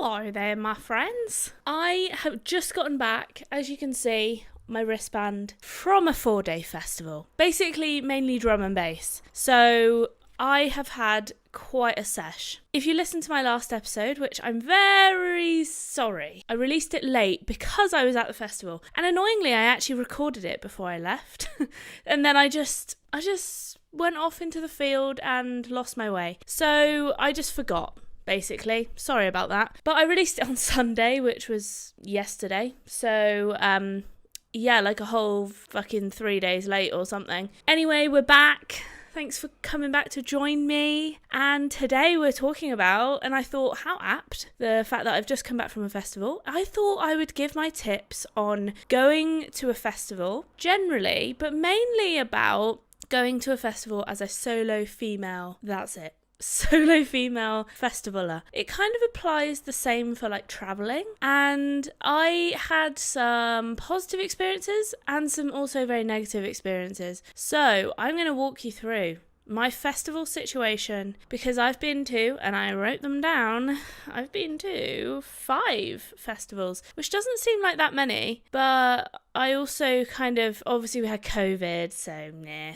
Hello there, my friends. I have just gotten back, as you can see, my wristband from a 4-day festival. Basically, mainly drum and bass. So I have had quite a sesh. If you listened to my last episode, which I'm very sorry, I released it late because I was at the festival. And annoyingly, I actually recorded it before I left. And then I just went off into the field and lost my way. So I just forgot. Basically, sorry about that. But I released it on Sunday, which was yesterday. So, yeah, like a whole fucking 3 days late or something. Anyway, we're back. Thanks for coming back to join me. And today we're talking about, and I thought, how apt, the fact that I've just come back from a festival. I thought I would give my tips on going to a festival generally, but mainly about going to a festival as a solo female. That's it. Solo female festivaler. It kind of applies the same for like traveling, and I had some positive experiences and some also very negative experiences. So I'm going to walk you through my festival situation, because I've been to, and I wrote them down, I've been to 5 festivals, which doesn't seem like that many, but I also obviously we had COVID, so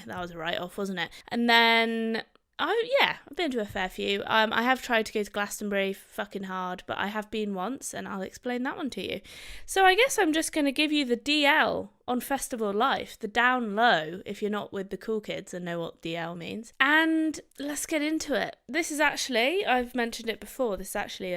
that was a write-off, wasn't it? And then I've been to a fair few. I have tried to go to Glastonbury fucking hard, but I have been once, and I'll explain that one to you. So I guess I'm just going to give you the DL on festival life, the down low, if you're not with the cool kids and know what DL means. And let's get into it. This is actually, I've mentioned it before, this is actually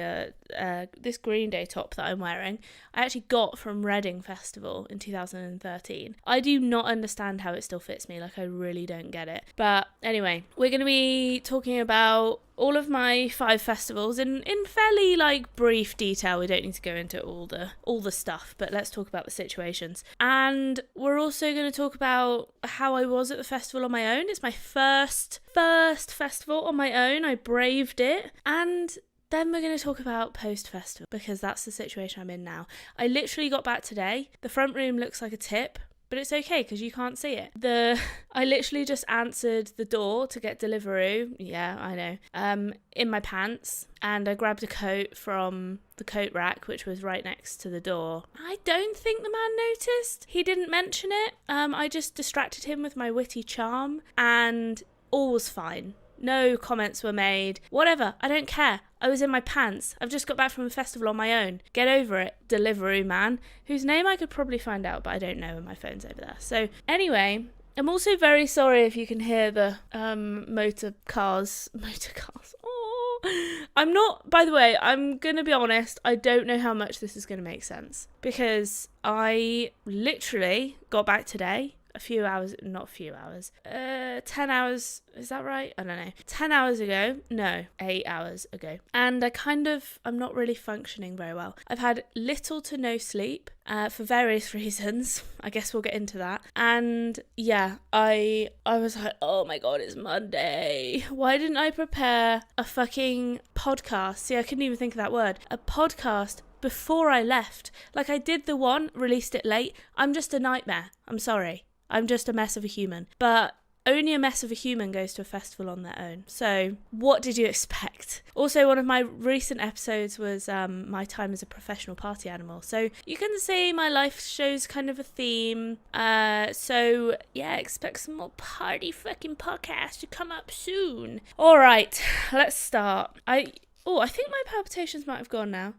this Green Day top that I'm wearing, I actually got from Reading Festival in 2013. I do not understand how it still fits me, like I really don't get it. But anyway, we're going to be talking about all of my 5 festivals in fairly like brief detail. We don't need to go into all the stuff, but let's talk about the situations. And we're also going to talk about how I was at the festival on my own. It's my first festival on my own. I braved it. And then we're going to talk about post-festival, because that's the situation I'm in now. I literally got back today. The front room looks like a tip, but it's okay because you can't see it. I literally just answered the door to get Deliveroo. Yeah, I know. In my pants, and I grabbed a coat from the coat rack, which was right next to the door. I don't think the man noticed. He didn't mention it. I just distracted him with my witty charm, and all was fine. No comments were made. Whatever, I don't care. I was in my pants. I've just got back from a festival on my own. Get over it, Deliveroo man, whose name I could probably find out, but I don't know, and my phone's over there. So anyway, I'm also very sorry if you can hear the motor cars. Oh, I'm not, by the way, I'm going to be honest, I don't know how much this is going to make sense, because I literally got back today. 10 hours, is that right? I don't know. 10 hours ago? No, 8 hours ago. And I'm not really functioning very well. I've had little to no sleep for various reasons. I guess we'll get into that. And yeah, I was like, oh my God, it's Monday. Why didn't I prepare a fucking podcast? See, I couldn't even think of that word. A podcast before I left. Like, I did the one, released it late. I'm just a nightmare. I'm sorry. I'm just a mess of a human. But only a mess of a human goes to a festival on their own. So what did you expect? Also, one of my recent episodes was my time as a professional party animal. So you can see my life shows kind of a theme. So yeah, expect some more party fucking podcasts to come up soon. All right, let's start. I think my palpitations might have gone now.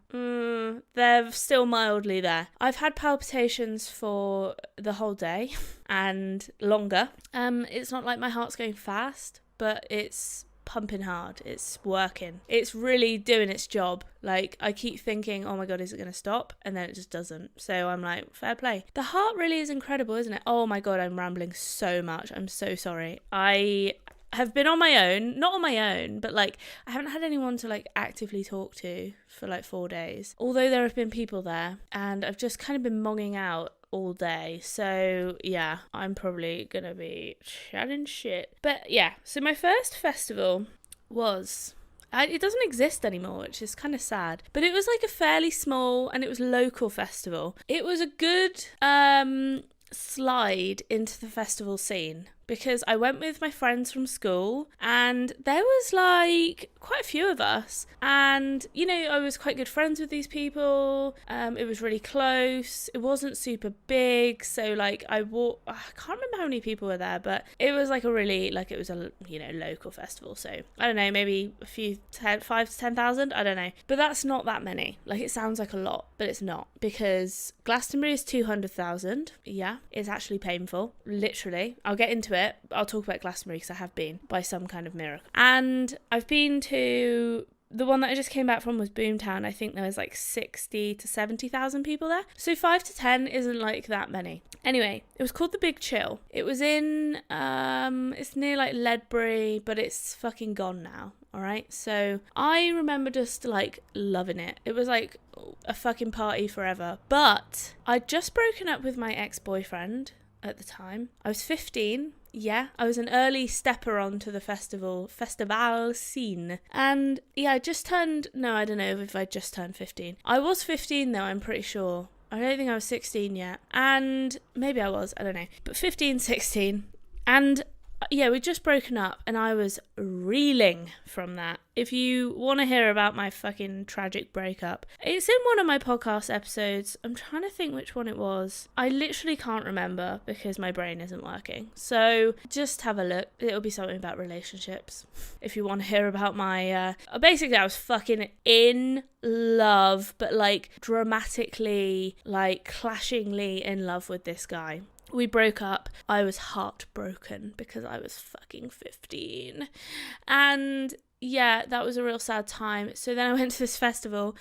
They're still mildly there. I've had palpitations for the whole day and longer. It's not like my heart's going fast, but it's pumping hard. It's working. It's really doing its job. Like, I keep thinking, oh my God, is it going to stop? And then it just doesn't. So I'm like, fair play. The heart really is incredible, isn't it? Oh my God, I'm rambling so much. I'm so sorry. I have been on my own, not on my own, but like I haven't had anyone to like actively talk to for like 4 days, although there have been people there, and I've just kind of been monging out all day. So yeah, I'm probably gonna be chatting shit. But yeah, so my first festival was, it doesn't exist anymore, which is kind of sad, but it was like a fairly small, and it was local festival. It was a good slide into the festival scene, because I went with my friends from school and there was like quite a few of us, and you know, I was quite good friends with these people. It was really close. It wasn't super big, so like I can't remember how many people were there, but it was like a really, like, it was a, you know, local festival, so I don't know, maybe 5 to 10,000, I don't know, but that's not that many. Like, it sounds like a lot, but it's not, because Glastonbury is 200,000. Yeah, it's actually painful, literally. I'll get into it. I'll talk about Glastonbury because I have been, by some kind of miracle. And I've been to the one that I just came back from was Boomtown. I think there was like 60 to 70,000 people there. So 5 to 10 isn't like that many. Anyway, it was called The Big Chill. It was in, it's near like Ledbury, but it's fucking gone now. All right. So I remember just like loving it. It was like a fucking party forever. But I'd just broken up with my ex-boyfriend at the time. I was 15. Yeah, I was an early stepper onto the festival scene. And yeah, I don't know if I just turned 15. I was 15 though, I'm pretty sure. I don't think I was 16 yet. And maybe I was, I don't know. But 15, 16. And yeah, we'd just broken up and I was reeling from that. If you want to hear about my fucking tragic breakup, it's in one of my podcast episodes. I'm trying to think which one it was. I literally can't remember because my brain isn't working. So just have a look. It'll be something about relationships. If you want to hear about my... basically, I was fucking in love, but like dramatically, like clashingly in love with this guy. We broke up. I was heartbroken because I was fucking 15. And yeah, that was a real sad time. So then I went to this festival,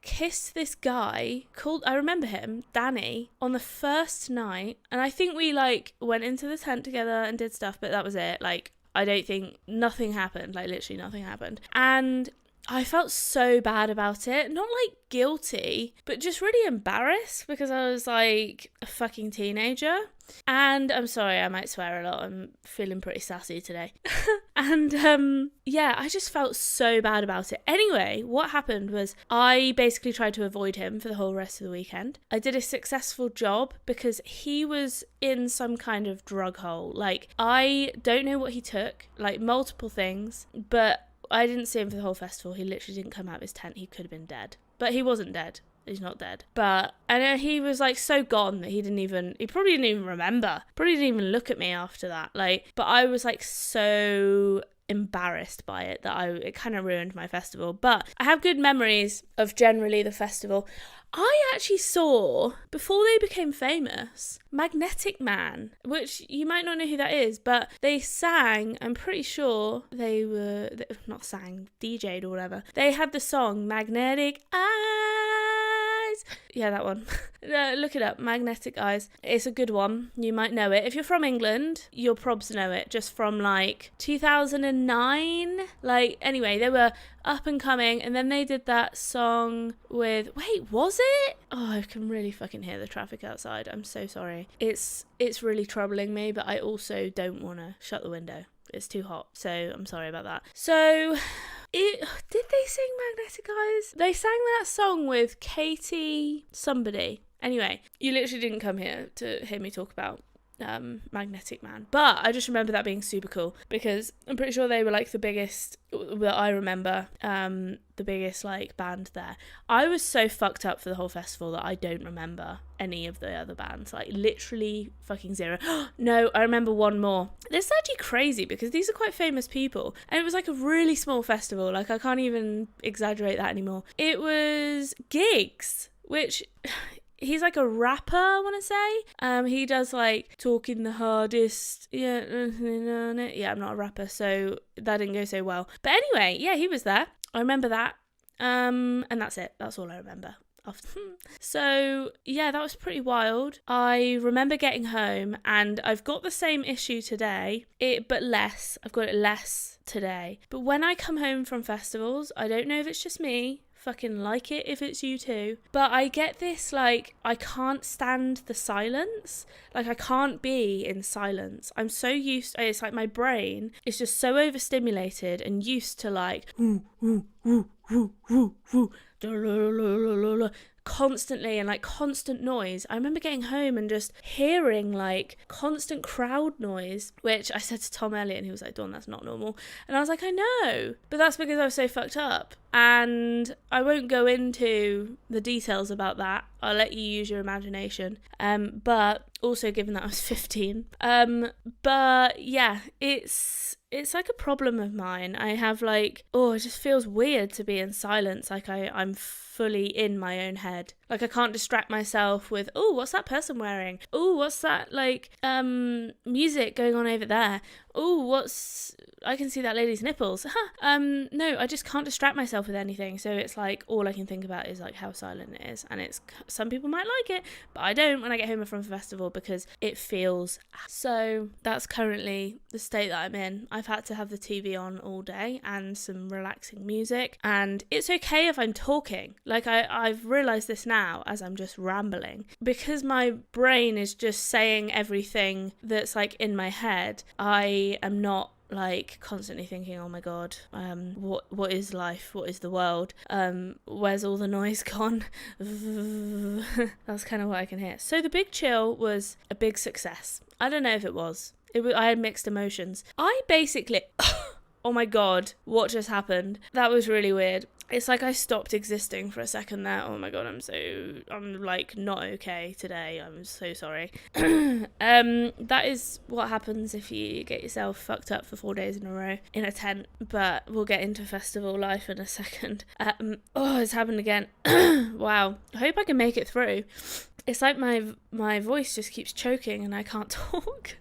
kissed this guy called, I remember him, Danny, on the first night. And I think we like went into the tent together and did stuff, but that was it. Like, I don't think, nothing happened. Like, literally nothing happened. And I felt so bad about it. Not like guilty, but just really embarrassed because I was like a fucking teenager. And I'm sorry, I might swear a lot. I'm feeling pretty sassy today. And yeah, I just felt so bad about it. Anyway, what happened was I basically tried to avoid him for the whole rest of the weekend. I did a successful job because he was in some kind of drug hole. Like, I don't know what he took, like multiple things, but I didn't see him for the whole festival. He literally didn't come out of his tent. He could have been dead. But he wasn't dead. He's not dead. But, and he was like so gone that he probably didn't even remember. Probably didn't even look at me after that. Like, but I was like so embarrassed by it that it kind of ruined my festival. But I have good memories of generally the festival. I actually saw, before they became famous, Magnetic Man, which you might not know who that is, but they sang, I'm pretty sure DJ'd or whatever. They had the song Magnetic Eyes. Yeah, that one. Look it up, Magnetic Eyes. It's a good one. You might know it. If you're from England, you'll probs know it, just from like 2009. Like, anyway, they were up and coming, and then they did that song with, wait, was it? Oh, I can really fucking hear the traffic outside. I'm so sorry. It's really troubling me, but I also don't want to shut the window. It's too hot, so I'm sorry about that. So, did they sing Magnetic Eyes? They sang that song with Katie somebody. Anyway, you literally didn't come here to hear me talk about Magnetic Man, but I just remember that being super cool because I'm pretty sure they were like the biggest that I remember, the biggest like band there. I was so fucked up for the whole festival that I don't remember any of the other bands, like literally fucking zero. No, I remember one more. This is actually crazy because these are quite famous people, and it was like a really small festival. Like, I can't even exaggerate that anymore. It was Gigs, which he's like a rapper, I want to say. He does like talking the hardest. Yeah, I'm not a rapper, so that didn't go so well. But anyway, yeah, he was there. I remember that. And that's it. That's all I remember. So yeah, that was pretty wild. I remember getting home, and I've got the same issue today, but less. I've got it less today. But when I come home from festivals, I don't know if it's just me, fucking like it if it's you too, but I get this, like, I can't stand the silence. Like, I can't be in silence. I'm so used, it's like my brain is just so overstimulated and used to like constantly and like constant noise. I remember getting home and just hearing like constant crowd noise, which I said to Tom Elliott and he was like, Dawn, that's not normal. And I was like, I know, but that's because I was so fucked up. And I won't go into the details about that. I'll let you use your imagination. But also given that I was 15. But yeah, it's like a problem of mine. I have like, it just feels weird to be in silence. Like I'm fully in my own head. Like I can't distract myself with, what's that person wearing? What's that like music going on over there? I can see that lady's nipples. No, I just can't distract myself with anything. So it's like all I can think about is like how silent it is. And some people might like it, but I don't when I get home from a festival because it feels. So that's currently the state that I'm in. I've had to have the TV on all day and some relaxing music. And it's okay if I'm talking. Like I've realised this now as I'm just rambling. Because my brain is just saying everything that's like in my head, I am not like constantly thinking, oh my god, what is life, what is the world, where's all the noise gone? That's kind of what I can hear. So the big chill was a big success. I don't know if it was. I had mixed emotions. I basically oh my god, what just happened? That was really weird. It's like I stopped existing for a second there. Oh my god, I'm like not okay today. I'm so sorry. That is what happens if you get yourself fucked up for 4 days in a row in a tent. But we'll get into festival life in a second. It's happened again. Wow. I hope I can make it through. It's like my voice just keeps choking and I can't talk.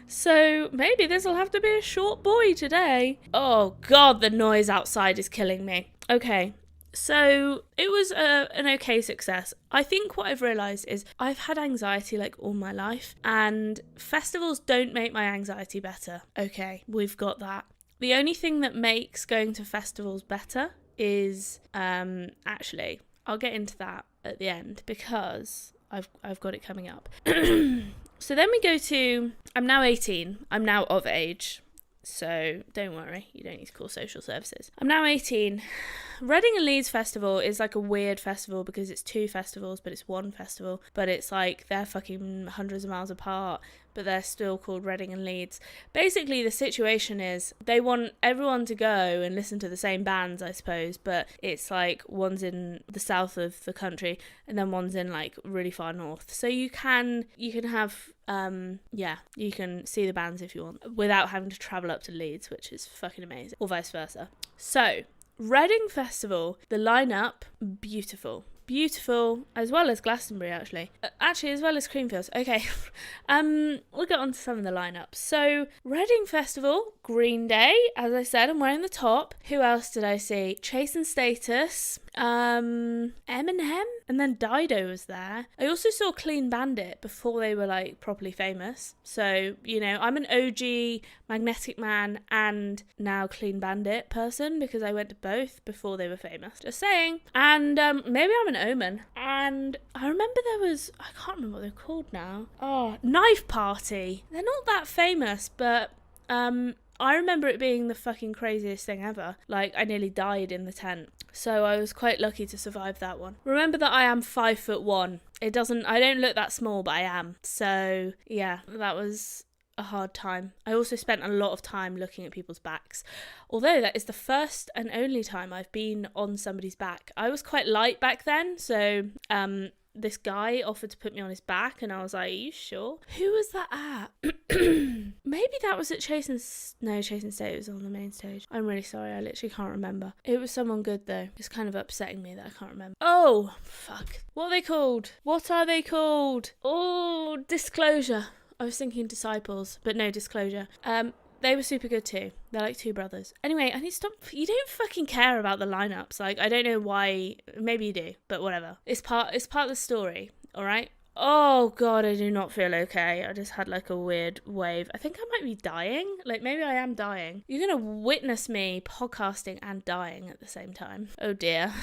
So maybe this will have to be a short boy today. Oh god, the noise outside is killing me. Okay, so it was an okay success. I think what I've realised is I've had anxiety like all my life and festivals don't make my anxiety better. Okay, we've got that. The only thing that makes going to festivals better is actually, I'll get into that at the end because I've got it coming up. So then we go to, I'm now 18, I'm now of age, so don't worry, you don't need to call social services. I'm now 18. Reading and Leeds Festival is like a weird festival because it's two festivals, but it's one festival, but it's like they're fucking hundreds of miles apart, but they're still called Reading and Leeds. Basically, the situation is they want everyone to go and listen to the same bands, I suppose, but it's like one's in the south of the country and then one's in like really far north. So you can have you can see the bands if you want without having to travel up to Leeds, which is fucking amazing, or vice versa. So Reading Festival, the lineup, beautiful, as well as Glastonbury actually as well as Creamfields. Okay. We'll get on to some of the lineups. So Reading Festival, Green Day, as I said, I'm wearing the top. Who else did I see? Chase and Status, Eminem, and then Dido was there. I also saw Clean Bandit before they were like properly famous. So, you know, I'm an OG Magnetic Man and now Clean Bandit person because I went to both before they were famous. Just saying. And maybe I'm an Omen. And I remember I can't remember what they're called now. Knife Party. They're not that famous, but I remember it being the fucking craziest thing ever. Like, I nearly died in the tent. So I was quite lucky to survive that one. Remember that I am 5'1". I don't look that small, but I am. So yeah, that was a hard time. I also spent a lot of time looking at people's backs. Although that is the first and only time I've been on somebody's back. I was quite light back then, so this guy offered to put me on his back and I was like, are you sure? Who was that at? Maybe that was at Chase and State was on the main stage. I'm really sorry, I literally can't remember. It was someone good though. It's kind of upsetting me that I can't remember. Oh, fuck. What are they called? Oh, Disclosure. I was thinking Disciples, but no, Disclosure. They were super good too. They're like two brothers. Anyway, I need to stop. You don't fucking care about the lineups. Like, I don't know why. Maybe you do, but whatever. It's part of the story, all right? Oh god, I do not feel okay. I just had like a weird wave. I think I might be dying. Like, maybe I am dying. You're gonna witness me podcasting and dying at the same time. Oh dear.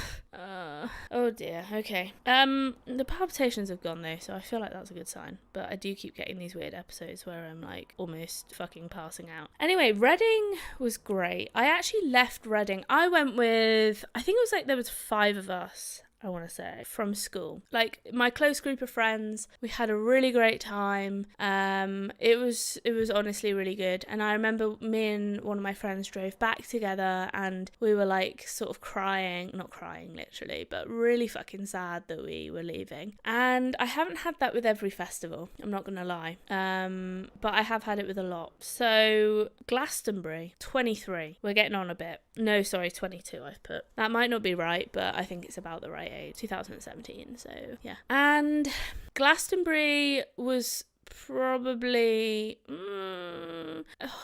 Oh dear. Okay. The palpitations have gone though, so I feel like that's a good sign. But I do keep getting these weird episodes where I'm like almost fucking passing out. Anyway, Reading was great. I actually left Reading. I went with, I think it was like there was 5 of us. I want to say, from school. Like, my close group of friends, we had a really great time. It was honestly really good. And I remember me and one of my friends drove back together, and we were like sort of crying, not crying literally, but really fucking sad that we were leaving. And I haven't had that with every festival, I'm not gonna lie, but I have had it with a lot. So Glastonbury 23, we're getting on a bit. No, sorry, 22 I've put. That might not be right, but I think it's about the right age. 2017, so yeah. And Glastonbury was probably I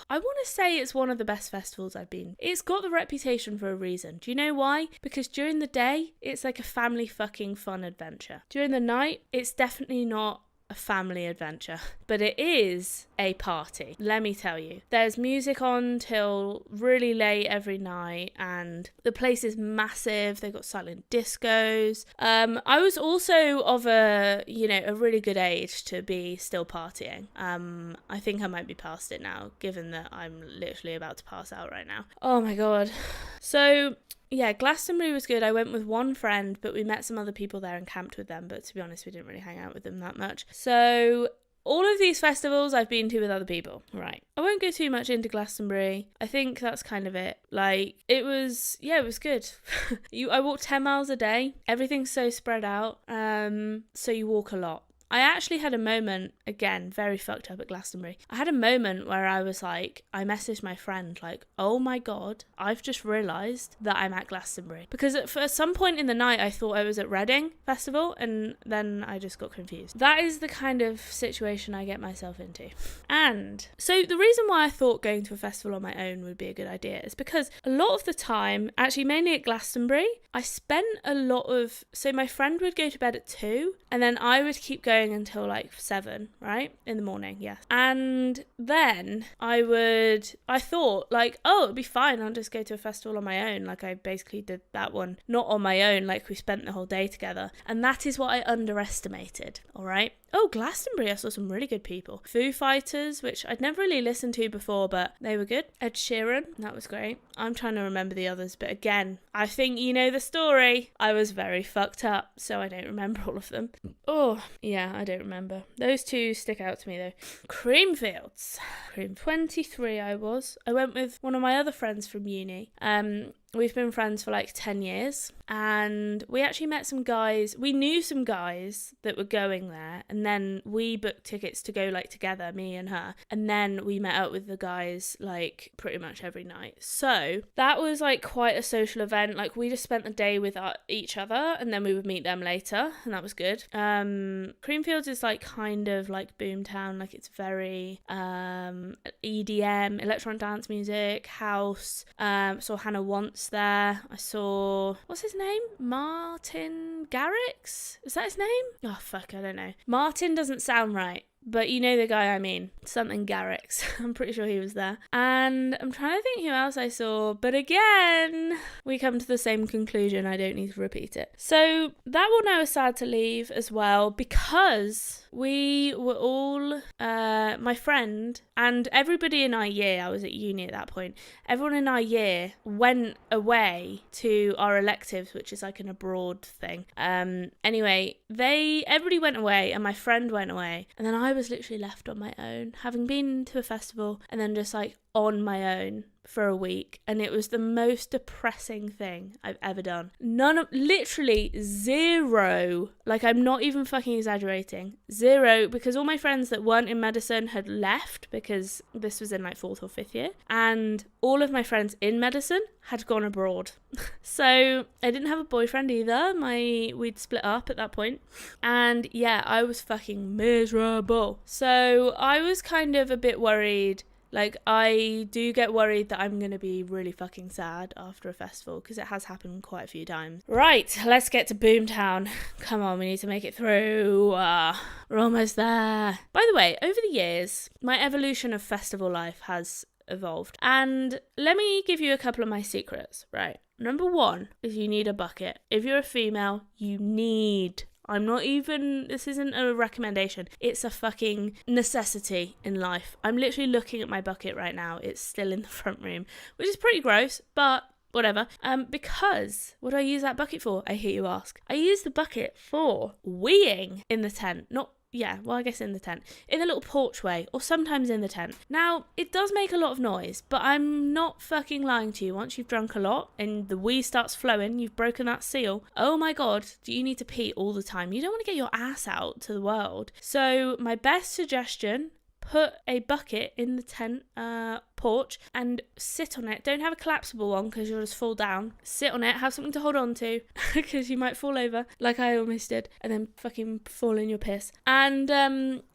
want to say it's one of the best festivals I've been. It's got the reputation for a reason. Do you know why? Because during the day it's like a family fucking fun adventure. During the night it's definitely not a family adventure, but it is a party, let me tell you. There's music on till really late every night, and the place is massive. They've got silent discos. I was also of a really good age to be still partying. I think I might be past it now, given that I'm literally about to pass out right now. Oh my god. So yeah, Glastonbury was good. I went with one friend, but we met some other people there and camped with them. But to be honest, we didn't really hang out with them that much. So all of these festivals I've been to with other people. Right. I won't go too much into Glastonbury. I think that's kind of it. Like, it was good. I walk 10 miles a day. Everything's so spread out. So you walk a lot. I actually had a moment, again, very fucked up at Glastonbury. I had a moment where I was like, I messaged my friend like, oh my god, I've just realised that I'm at Glastonbury. Because at some point in the night I thought I was at Reading Festival, and then I just got confused. That is the kind of situation I get myself into. And so the reason why I thought going to a festival on my own would be a good idea is because a lot of the time, actually mainly at Glastonbury, I spent a lot of, so my friend would go to bed at 2 and then I would keep going until like 7, right? In the morning, yes. And then I thought like, oh, it'd be fine. I'll just go to a festival on my own. Like I basically did that one, not on my own, like we spent the whole day together. And that is what I underestimated, all right? Oh, Glastonbury, I saw some really good people. Foo Fighters, which I'd never really listened to before, but they were good. Ed Sheeran, that was great. I'm trying to remember the others, but again, I think you know the story. I was very fucked up, so I don't remember all of them. Oh, yeah, I don't remember. Those two stick out to me though. Creamfields. 23 I was. I went with one of my other friends from uni. We've been friends for like 10 years, and we actually met some guys. We knew some guys that were going there, and then we booked tickets to go like together, me and her, and then we met up with the guys like pretty much every night. So that was like quite a social event. Like we just spent the day with each other, and then we would meet them later, and that was good. Creamfields is like kind of like Boomtown, like it's very EDM, electronic dance music, house. Saw Hannah Once there. I saw, what's his name? Martin Garrix? Is that his name? Oh fuck, I don't know. Martin doesn't sound right, but you know the guy I mean. Something Garrix. I'm pretty sure he was there. And I'm trying to think who else I saw, but again, we come to the same conclusion. I don't need to repeat it. So that one I was sad to leave as well, because we were all, my friend and everybody in our year, I was at uni at that point, everyone in our year went away to our electives, which is like an abroad thing. Anyway, everybody went away and my friend went away, and then I was literally left on my own, having been to a festival and then just like on my own for a week, and it was the most depressing thing I've ever done. Literally zero, like I'm not even fucking exaggerating, zero, because all my friends that weren't in medicine had left, because this was in like 4th or 5th year, and all of my friends in medicine had gone abroad. So I didn't have a boyfriend either. We'd split up at that point, and yeah, I was fucking miserable. So I was kind of a bit worried. Like, I do get worried that I'm going to be really fucking sad after a festival, because it has happened quite a few times. Right, let's get to Boomtown. Come on, we need to make it through. We're almost there. By the way, over the years, my evolution of festival life has evolved. And let me give you a couple of my secrets, right? Number 1 is you need a bucket. If you're a female, you need... this isn't a recommendation. It's a fucking necessity in life. I'm literally looking at my bucket right now. It's still in the front room, which is pretty gross, but whatever. Because what do I use that bucket for? I hear you ask. I use the bucket for weeing in the tent, I guess in the tent. In the little porchway, or sometimes in the tent. Now, it does make a lot of noise, but I'm not fucking lying to you. Once you've drunk a lot and the wee starts flowing, you've broken that seal. Oh my God, do you need to pee all the time? You don't want to get your ass out to the world. So my best suggestion, put a bucket in the tent porch and sit on it. Don't have a collapsible one because you'll just fall down. Sit on it, have something to hold on to because you might fall over like I almost did and then fucking fall in your piss. And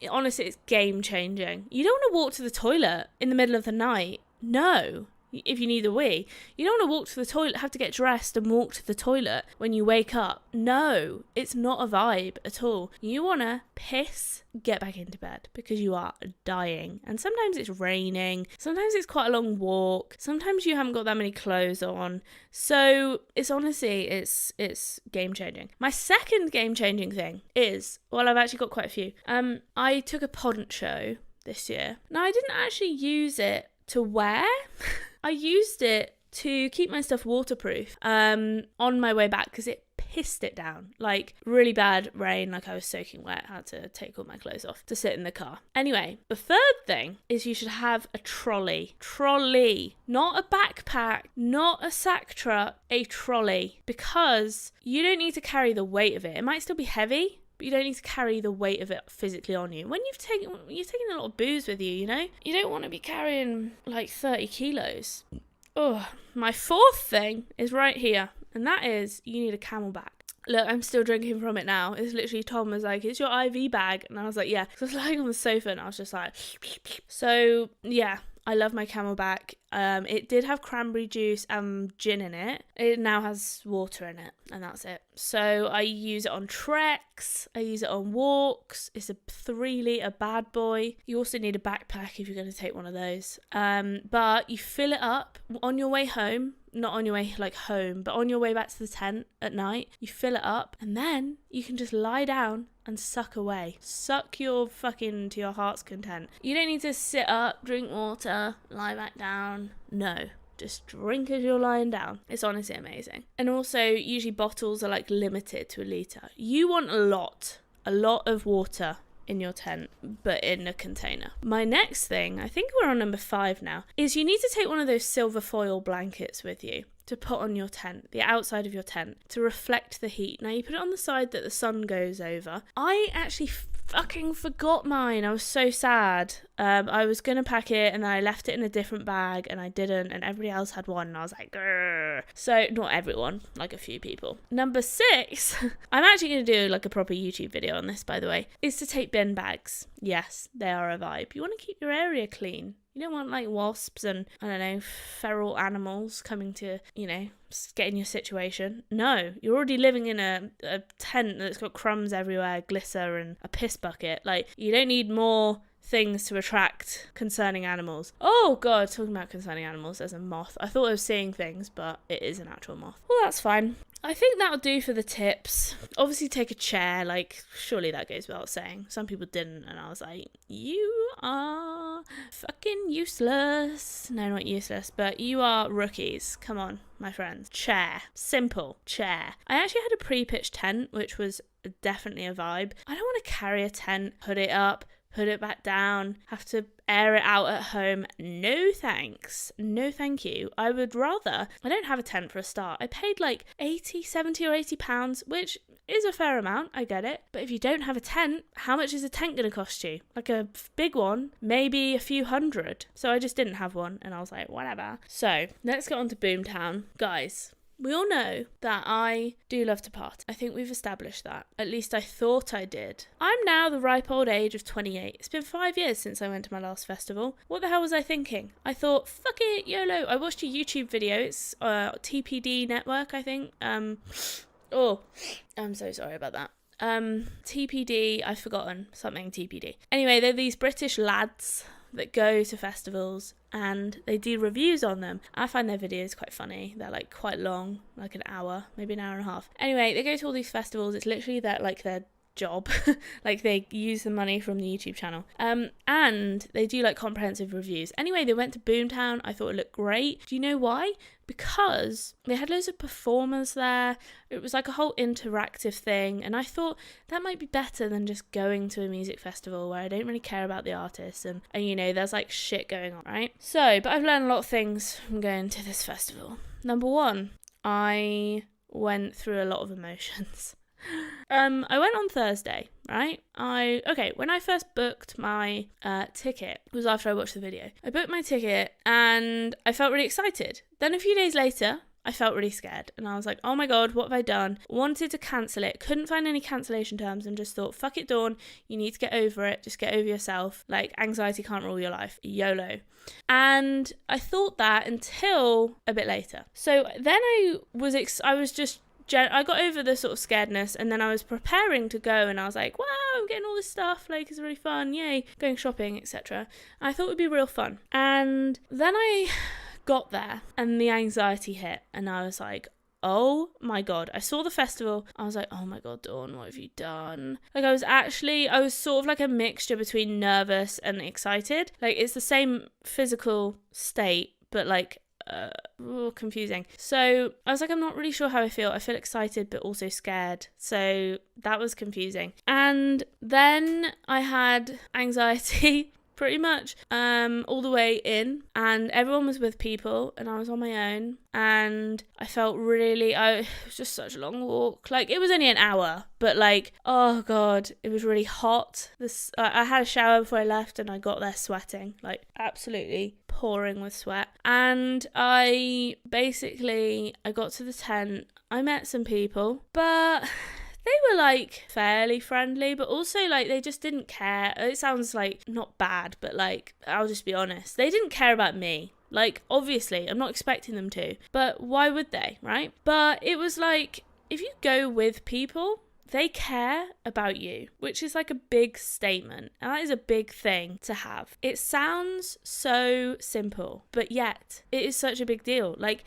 honestly, it's game changing. You don't want to walk to the toilet in the middle of the night. No. If you need a wee, you don't want to walk to the toilet, have to get dressed and walk to the toilet when you wake up. No, it's not a vibe at all. You want to piss, get back into bed because you are dying. And sometimes it's raining, sometimes it's quite a long walk, sometimes you haven't got that many clothes on. So it's honestly, it's game changing. My second game changing thing is, well, I've actually got quite a few. I took a poncho this year. Now, I didn't actually use it to wear. I used it to keep my stuff waterproof on my way back because it pissed it down. Like really bad rain, like I was soaking wet. I had to take all my clothes off to sit in the car. Anyway, the third thing is you should have a trolley. Trolley. Not a backpack, not a sack truck, a trolley. Because you don't need to carry the weight of it. It might still be heavy, but you don't need to carry the weight of it physically on you. When you're taking a lot of booze with you, you know? You don't want to be carrying like 30 kilos. Oh, my fourth thing is right here, and that is you need a camelback. Look, I'm still drinking from it now. It's literally, Tom was like, it's your IV bag. And I was like, yeah. So I was lying on the sofa and I was just like, so yeah. I love my camelback. It did have cranberry juice and gin in it. It now has water in it, and that's it. So I use it on treks. I use it on walks. It's a 3-litre bad boy. You also need a backpack if you're going to take one of those. But you fill it up on your way home. Not on your way like home, but on your way back to the tent at night. You fill it up, and then you can just lie down and suck away. Suck your fucking to your heart's content. You don't need to sit up, drink water, lie back down. No. Just drink as you're lying down. It's honestly amazing. And also, usually bottles are like limited to a litre. You want a lot of water in your tent, but in a container. My next thing, I think we're on number 5 now, is you need to take one of those silver foil blankets with you to put on your tent, the outside of your tent, to reflect the heat. Now you put it on the side that the sun goes over. I actually fucking forgot mine. I was so sad. I was gonna pack it and then I left it in a different bag and I didn't, and everybody else had one and I was like, grrr. So not everyone, like a few people. Number 6, I'm actually gonna do like a proper YouTube video on this, by the way, is to take bin bags. Yes, they are a vibe. You want to keep your area clean. You don't want like wasps and, I don't know, feral animals coming to, you know, get in your situation. No, you're already living in a tent that's got crumbs everywhere, glitter and a piss bucket. Like, you don't need more things to attract concerning animals. Oh God, talking about concerning animals, there's a moth. I thought I was seeing things, but it is an actual moth. Well, that's fine. I think that'll do for the tips. Obviously take a chair, like surely that goes without saying. Some people didn't and I was like, you are fucking useless. No, not useless, but you are rookies. Come on, my friends. Chair. Simple. Chair. I actually had a pre-pitched tent, which was definitely a vibe. I don't want to carry a tent, put it up, put it back down, have to air it out at home. No thanks. No thank you. I would rather, I don't have a tent for a start. I paid like 70 or 80 pounds, which is a fair amount, I get it. But if you don't have a tent, how much is a tent going to cost you? Like a big one, maybe a few hundred. So I just didn't have one and I was like, whatever. So let's get on to Boomtown. Guys, we all know that I do love to party. I think we've established that. At least I thought I did. I'm now the ripe old age of 28. It's been 5 years since I went to my last festival. What the hell was I thinking? I thought, fuck it, YOLO. I watched a YouTube video. It's TPD Network, I think. Oh, I'm so sorry about that. TPD, I've forgotten something TPD. Anyway, they're these British lads that go to festivals and they do reviews on them. I find their videos quite funny. They're like quite long, like an hour, maybe an hour and a half. Anyway, they go to all these festivals. It's literally that like their job. Like they use the money from the YouTube channel. And they do like comprehensive reviews. Anyway, they went to Boomtown. I thought it looked great. Do you know why? Because they had loads of performers there. It was like a whole interactive thing, and I thought that might be better than just going to a music festival where I don't really care about the artists and you know, there's like shit going on, right? So, but I've learned a lot of things from going to this festival. Number one, I went through a lot of emotions. I went on Thursday, right? When I first booked my ticket, it was after I watched the video. I booked my ticket and I felt really excited. Then a few days later, I felt really scared and I was like, oh my god, what have I done? Wanted to cancel it, couldn't find any cancellation terms and just thought, fuck it, Dawn, you need to get over it, just get over yourself. Like, anxiety can't rule your life, YOLO. And I thought that until a bit later. So then I got over the sort of scaredness, and then I was preparing to go and I was like, wow, I'm getting all this stuff, like it's really fun, yay, going shopping, etc. I thought it would be real fun. And then I got there and the anxiety hit and I was like, oh my god. I saw the festival, I was like, oh my god, Dawn, what have you done? Like I was sort of like a mixture between nervous and excited. Like it's the same physical state, but like confusing. So I was like, I'm not really sure how I feel. I feel excited but also scared. So that was confusing. And then I had anxiety pretty much all the way in, and everyone was with people and I was on my own, and I felt it was just such a long walk. Like it was only an hour, but like, oh god, it was really hot. I had a shower before I left and I got there sweating, like absolutely pouring with sweat. And I got to the tent, I met some people, but they were like fairly friendly, but also like they just didn't care. It sounds like not bad, but like, I'll just be honest, they didn't care about me. Like obviously I'm not expecting them to, but why would they, right? But it was like, if you go with people, they care about you, which is like a big statement. And that is a big thing to have. It sounds so simple, but yet it is such a big deal. Like,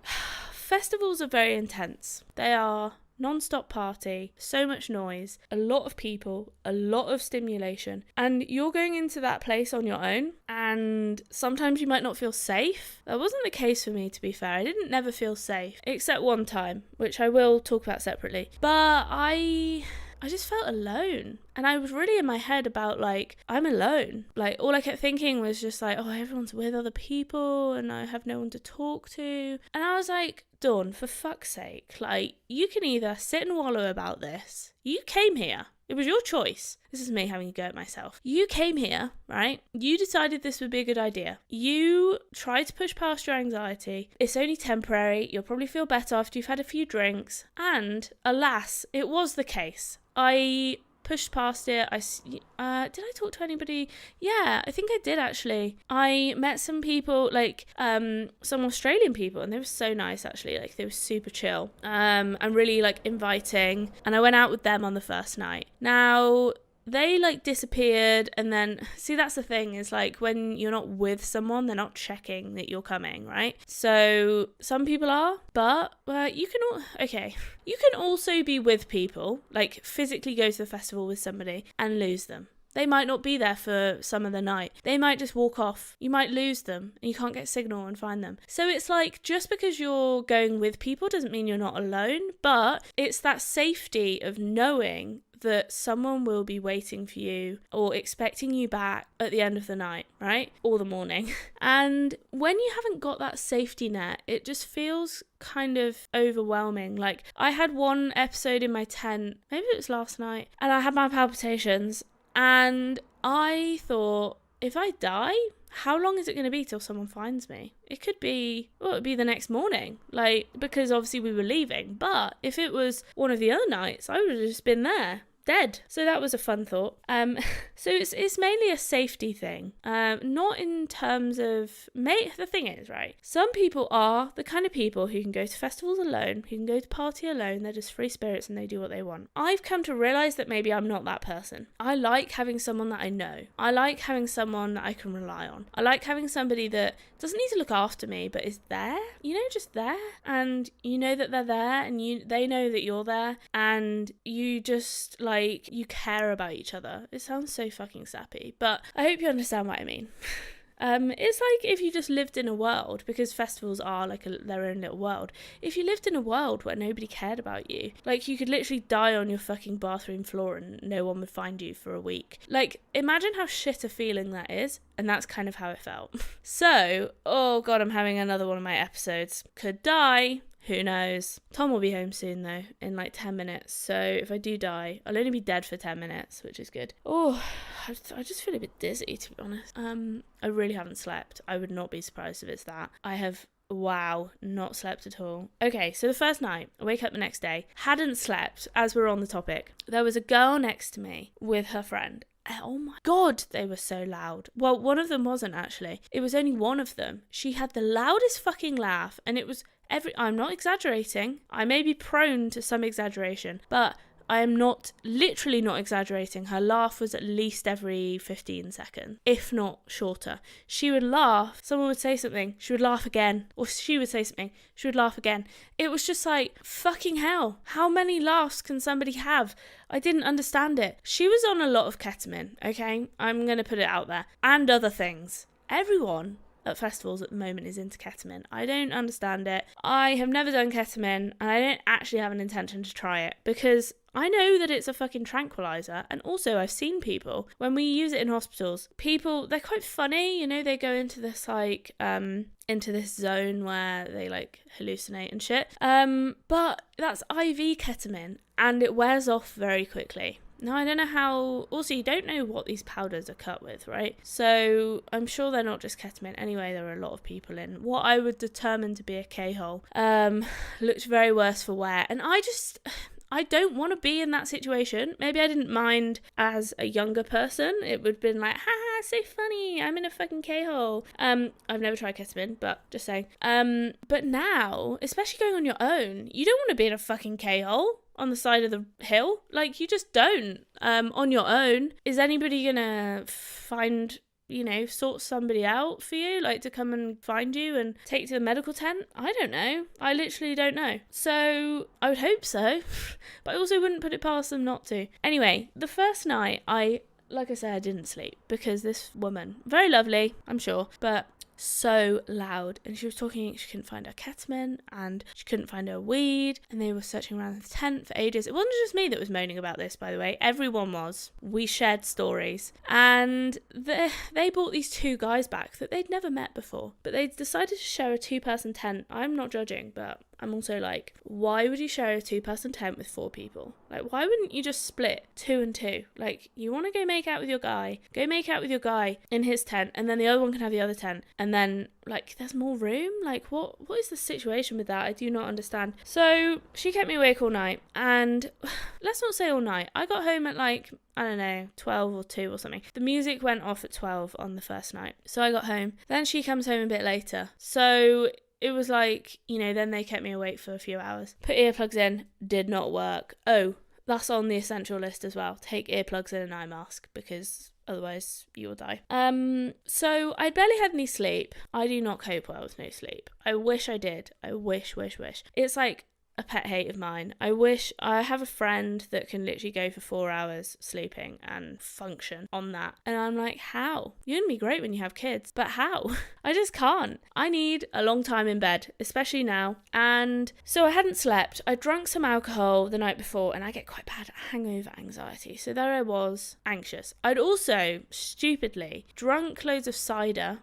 festivals are very intense. They are non-stop party, so much noise, a lot of people, a lot of stimulation, and you're going into that place on your own, and sometimes you might not feel safe. That wasn't the case for me, to be fair. I didn't never feel safe, except one time, which I will talk about separately. But I just felt alone. And I was really in my head about like, I'm alone. Like all I kept thinking was just like, oh, everyone's with other people and I have no one to talk to. And I was like, Dawn, for fuck's sake, like you can either sit and wallow about this. You came here. It was your choice. This is me having a go at myself. You came here, right? You decided this would be a good idea. You tried to push past your anxiety. It's only temporary. You'll probably feel better after you've had a few drinks. And alas, it was the case. I pushed past it. Did I talk to anybody? Yeah, I think I did actually. I met some people, like some Australian people, and they were so nice actually. Like they were super chill and really like inviting. And I went out with them on the first night. Now they like disappeared, and then see, that's the thing, is like when you're not with someone, they're not checking that you're coming, right? So some people are, but you can also be with people, like physically go to the festival with somebody and lose them. They might not be there for some of the night. They might just walk off. You might lose them and you can't get signal and find them. So it's like, just because you're going with people doesn't mean you're not alone, but it's that safety of knowing that someone will be waiting for you or expecting you back at the end of the night, right? Or the morning. And when you haven't got that safety net, it just feels kind of overwhelming. Like I had one episode in my tent, maybe it was last night, and I had my palpitations, and I thought, if I die, how long is it going to be till someone finds me? It could be, well, it'd be the next morning, like, because obviously we were leaving. But if it was one of the other nights, I would have just been there, dead. So that was a fun thought. So it's mainly a safety thing, not in terms of the thing is, right, some people are the kind of people who can go to festivals alone, who can go to party alone. They're just free spirits and they do what they want. I've come to realize that maybe I'm not that person. I like having someone that I know. I like having someone that I can rely on. I like having somebody that doesn't need to look after me, but is there, just there, and you know that they're there, and they know that you're there, and you just like like you care about each other. It sounds so fucking sappy, but I hope you understand what I mean. It's like if you just lived in a world, because festivals are like their own little world. If you lived in a world where nobody cared about you, like you could literally die on your fucking bathroom floor and no one would find you for a week. Like, imagine how shit a feeling that is. And that's kind of how it felt. So, oh God, I'm having another one of my episodes. Could die. Who knows? Tom will be home soon though, in like 10 minutes. So if I do die, I'll only be dead for 10 minutes, which is good. Oh, I just feel a bit dizzy, to be honest. I really haven't slept. I would not be surprised if it's that. I have, wow, not slept at all. Okay, so the first night, I wake up the next day, hadn't slept, as we're on the topic. There was a girl next to me with her friend. Oh my God, they were so loud. Well, one of them wasn't actually. It was only one of them. She had the loudest fucking laugh, and it was I'm not exaggerating. I may be prone to some exaggeration, but I am literally not exaggerating. Her laugh was at least every 15 seconds, if not shorter. She would laugh, someone would say something, she would laugh again, or she would say something, she would laugh again. It was just like, fucking hell, how many laughs can somebody have? I didn't understand it. She was on a lot of ketamine, okay? I'm going to put it out there. And other things. Everyone at festivals at the moment is into ketamine. I don't understand it. I have never done ketamine, and I don't actually have an intention to try it, because I know that it's a fucking tranquilizer, and also I've seen people, when we use it in hospitals, people, they're quite funny, you know, they go into this like, into this zone where they like hallucinate and shit. But that's IV ketamine, and it wears off very quickly. Now, I don't know how... Also, you don't know what these powders are cut with, right? So, I'm sure they're not just ketamine. Anyway, there are a lot of people in what I would determine to be a K-hole. Looked very worse for wear. And I don't want to be in that situation. Maybe I didn't mind as a younger person. It would have been like, haha, so funny, I'm in a fucking K-hole. I've never tried ketamine, but just saying. But now, especially going on your own, you don't want to be in a fucking K-hole on the side of the hill. Like, you just don't. On your own. Is anybody gonna find... sort somebody out for you, like to come and find you and take you to the medical tent? I don't know. I literally don't know. So I would hope so, but I also wouldn't put it past them not to. Anyway, the first night, like I said, I didn't sleep because this woman, very lovely, I'm sure, but so loud, and she was talking, she couldn't find her ketamine and she couldn't find her weed, and they were searching around the tent for ages. It wasn't just me that was moaning about this, by the way. Everyone was. We shared stories, and they brought these two guys back that they'd never met before, but they decided to share a 2-person tent. I'm not judging, but I'm also like, why would you share a 2-person tent with 4 people? Like, why wouldn't you just split 2 and 2? Like, you want to go make out with your guy, go make out with your guy in his tent, and then the other one can have the other tent, and then, like, there's more room? Like, what is the situation with that? I do not understand. So, she kept me awake all night, and let's not say all night. I got home at, like, I don't know, 12 or 2 or something. The music went off at 12 on the first night. So I got home. Then she comes home a bit later. So it was like, then they kept me awake for a few hours. Put earplugs in, did not work. Oh, that's on the essential list as well. Take earplugs and an eye mask, because otherwise you will die. So I barely had any sleep. I do not cope well with no sleep. I wish I did. I wish. It's like a pet hate of mine. I have a friend that can literally go for 4 hours sleeping and function on that. And I'm like, how? You're gonna be great when you have kids, but how? I just can't. I need a long time in bed, especially now. And so I hadn't slept. I drank some alcohol the night before, and I get quite bad hangover anxiety. So there I was, anxious. I'd also, stupidly, drunk loads of cider.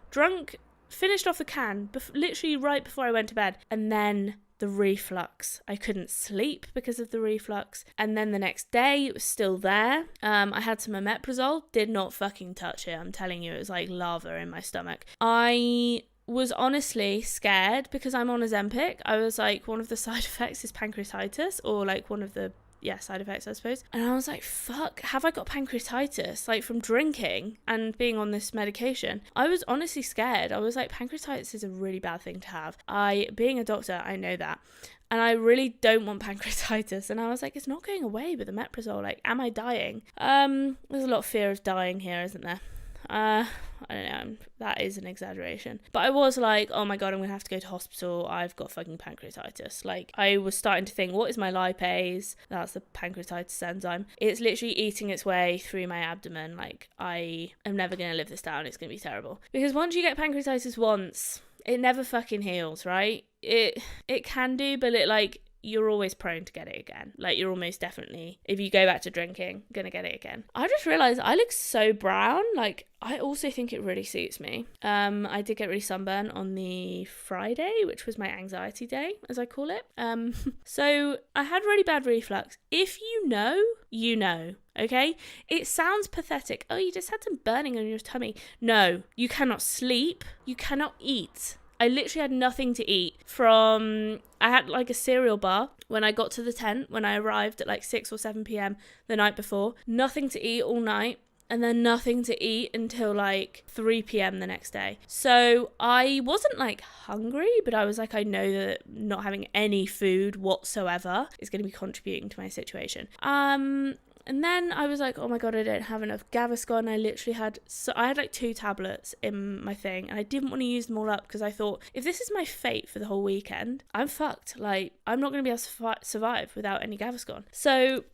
Finished off the can, literally right before I went to bed. And then the reflux. I couldn't sleep because of the reflux. And then the next day, it was still there. I had some omeprazole. Did not fucking touch it. I'm telling you, it was like lava in my stomach. I was honestly scared because I'm on Ozempic. I was like, one of the side effects is pancreatitis, or like one of the side effects, I suppose. And I was like, fuck, have I got pancreatitis? Like, from drinking and being on this medication. I was honestly scared. I was like, pancreatitis is a really bad thing to have. Being a doctor, I know that. And I really don't want pancreatitis. And I was like, it's not going away with the omeprazole. Like, am I dying? There's a lot of fear of dying here, isn't there? I don't know, that is an exaggeration. But I was like, oh my God, I'm going to have to go to hospital. I've got fucking pancreatitis. Like, I was starting to think, what is my lipase? That's the pancreatitis enzyme. It's literally eating its way through my abdomen. Like, I am never going to live this down. It's going to be terrible. Because once you get pancreatitis once, it never fucking heals, right? It can do, but you're always prone to get it again. Like, you're almost definitely, if you go back to drinking, gonna get it again. I just realised I look so brown. Like, I also think it really suits me. I did get really sunburned on the Friday, which was my anxiety day, as I call it. So I had really bad reflux. If you know, you know, okay? It sounds pathetic. Oh, you just had some burning on your tummy. No, you cannot sleep. You cannot eat. I literally had nothing to eat I had like a cereal bar when I got to the tent, when I arrived at like 6 or 7 p.m. the night before. Nothing to eat all night, and then nothing to eat until like 3 p.m. the next day. So I wasn't like hungry, but I was like, I know that not having any food whatsoever is going to be contributing to my situation. And then I was like, oh my God, I don't have enough Gaviscon. I had like 2 tablets in my thing, and I didn't want to use them all up because I thought, if this is my fate for the whole weekend, I'm fucked. Like, I'm not going to be able to survive without any Gaviscon. So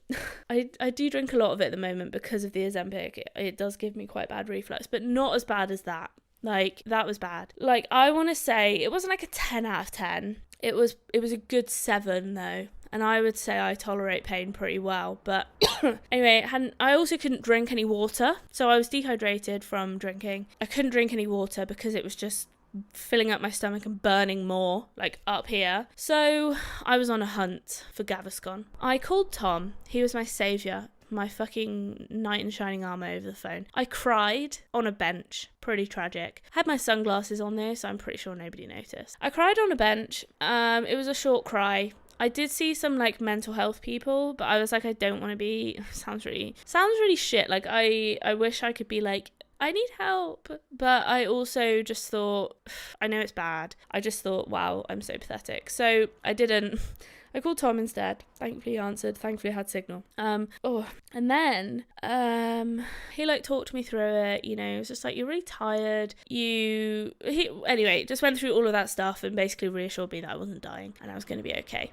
I do drink a lot of it at the moment because of the Ozempic. It does give me quite bad reflux, but not as bad as that. Like, that was bad. Like, I want to say it wasn't like a 10 out of 10. It was a good 7 though. And I would say I tolerate pain pretty well. But anyway, I also couldn't drink any water. So I was dehydrated from drinking. I couldn't drink any water because it was just filling up my stomach and burning more, like up here. So I was on a hunt for Gaviscon. I called Tom. He was my saviour. My fucking knight in shining armour over the phone. I cried on a bench. Pretty tragic. Had my sunglasses on there, so I'm pretty sure nobody noticed. I cried on a bench. It was a short cry. I did see some like mental health people, but I was like, I don't want to be. Sounds really shit. Like, I wish I could be like, I need help. But I also just thought, I know it's bad. I just thought, wow, I'm so pathetic. So I didn't. I called Tom instead. Thankfully he answered. Thankfully I had signal. And then he like talked me through it. You know, it was just like, you're really tired. Anyway, just went through all of that stuff and basically reassured me that I wasn't dying and I was going to be okay.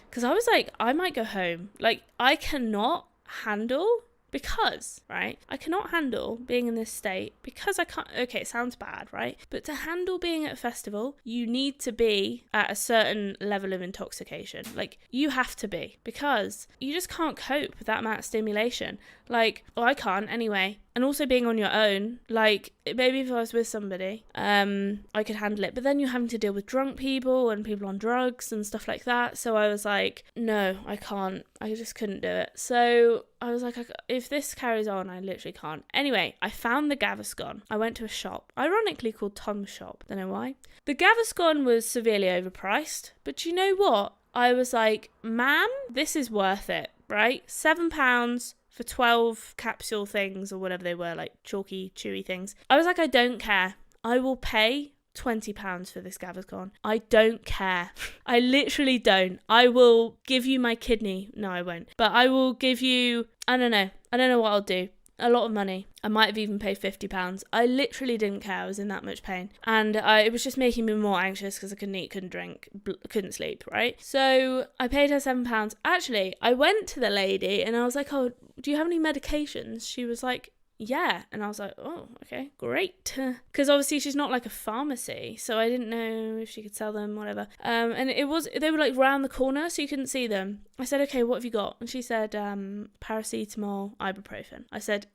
Because I was like, I might go home. Like, I cannot handle. Because, right, I cannot handle being in this state because I can't, okay, it sounds bad, right? But to handle being at a festival, you need to be at a certain level of intoxication. Like, you have to be, because you just can't cope with that amount of stimulation. Like, I can't anyway. And also being on your own, like, maybe if I was with somebody, I could handle it. But then you're having to deal with drunk people and people on drugs and stuff like that. So I was like, no, I can't. I just couldn't do it. So I was like, if this carries on, I literally can't. Anyway, I found the Gaviscon. I went to a shop, ironically called Tom's Shop. Don't know why. The Gaviscon was severely overpriced. But you know what? I was like, ma'am, this is worth it, right? £7 for 12 capsule things or whatever they were, like chalky, chewy things. I was like, I don't care. I will pay £20 for this Gaviscon. I don't care. I literally don't. I will give you my kidney. No, I won't. But I will give you, I don't know what I'll do. A lot of money. I might have even paid £50. I literally didn't care. I was in that much pain. And it was just making me more anxious because I couldn't eat, couldn't drink, couldn't sleep, right? So I paid her £7. Actually, I went to the lady and I was like, oh, do you have any medications? She was like, yeah. And I was like, oh, okay, great. Because obviously she's not like a pharmacy, so I didn't know if she could sell them, whatever. And they were like round the corner, so you couldn't see them. I said, okay, what have you got? And she said, paracetamol, ibuprofen. I said,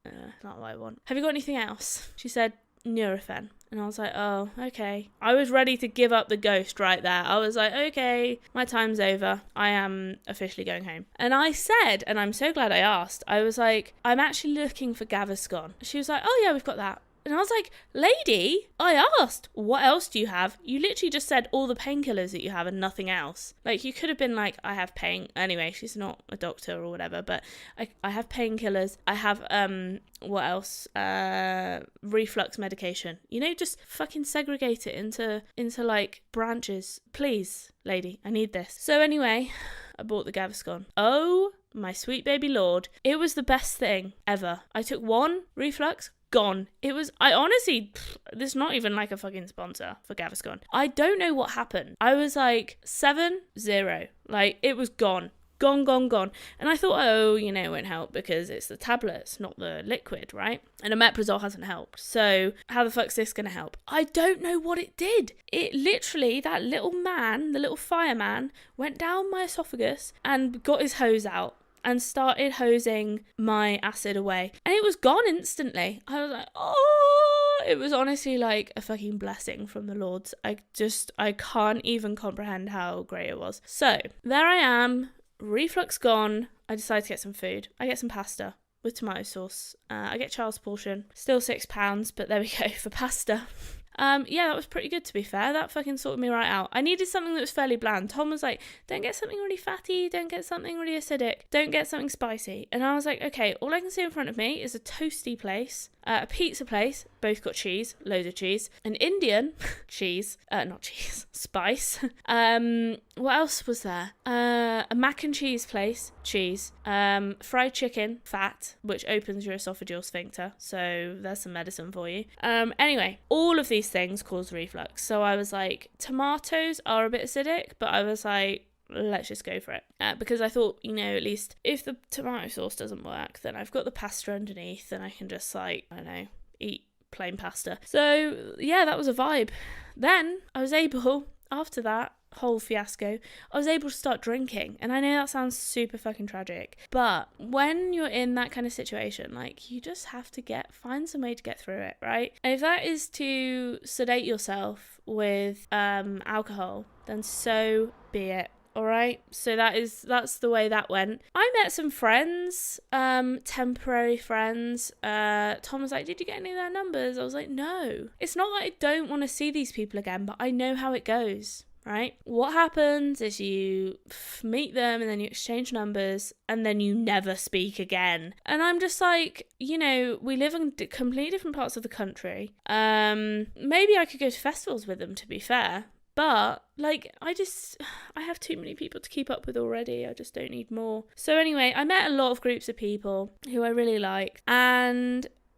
not what I want. Have you got anything else? She said, Nurofen. And I was like, oh, okay. I was ready to give up the ghost right there. I was like, okay, my time's over. I am officially going home. And I said, and I'm so glad I asked, I was like, I'm actually looking for Gaviscon. She was like, oh yeah, we've got that. And I was like, lady, I asked, what else do you have? You literally just said all the painkillers that you have and nothing else. Like, you could have been like, I have pain. Anyway, she's not a doctor or whatever, but I have painkillers. I have, what else? Reflux medication. You know, just fucking segregate it into like branches. Please, lady, I need this. So anyway, I bought the Gaviscon. Oh, my sweet baby lord. It was the best thing ever. I took one reflux, gone. I honestly, this is not even like a fucking sponsor for Gaviscon. I don't know what happened. I was like 7-0. Like, it was gone. Gone. And I thought, oh, it won't help because it's the tablets, not the liquid, right? And omeprazole hasn't helped. So how the fuck's this going to help? I don't know what it did. It literally, that little man, the little fireman, went down my esophagus and got his hose out and started hosing my acid away. And it was gone instantly. I was like, oh, it was honestly like a fucking blessing from the Lord. I can't even comprehend how great it was. So there I am. Reflux gone. I decided to get some food. I get some pasta with tomato sauce. I get child's portion. Still £6, but there we go for pasta. Yeah, that was pretty good, to be fair. That fucking sorted me right out. I needed something that was fairly bland. Tom was like, don't get something really fatty, don't get something really acidic, don't get something spicy. And I was like, okay, all I can see in front of me is a toasty place, a pizza place, both got cheese, loads of cheese, an Indian cheese, not cheese, spice. What else was there? A mac and cheese place, cheese, fried chicken, fat, which opens your esophageal sphincter, so there's some medicine for you. Anyway, all of these things cause reflux. So I was like, tomatoes are a bit acidic, but I was like, let's just go for it. Because I thought, at least if the tomato sauce doesn't work, then I've got the pasta underneath and I can just eat plain pasta. So yeah, that was a vibe. Then I was able, after that whole fiasco, I was able to start drinking. And I know that sounds super fucking tragic, but when you're in that kind of situation, like, you just have to find some way to get through it, right? And if that is to sedate yourself with alcohol, then so be it. All right, so that's the way that went. I met some friends, temporary friends. Tom was like, did you get any of their numbers? I was like, no. It's not that I don't want to see these people again, but I know how it goes, right? What happens is you meet them and then you exchange numbers and then you never speak again. And I'm just like, we live in completely different parts of the country. Maybe I could go to festivals with them, to be fair. But, I have too many people to keep up with already. I just don't need more. So anyway, I met a lot of groups of people who I really liked.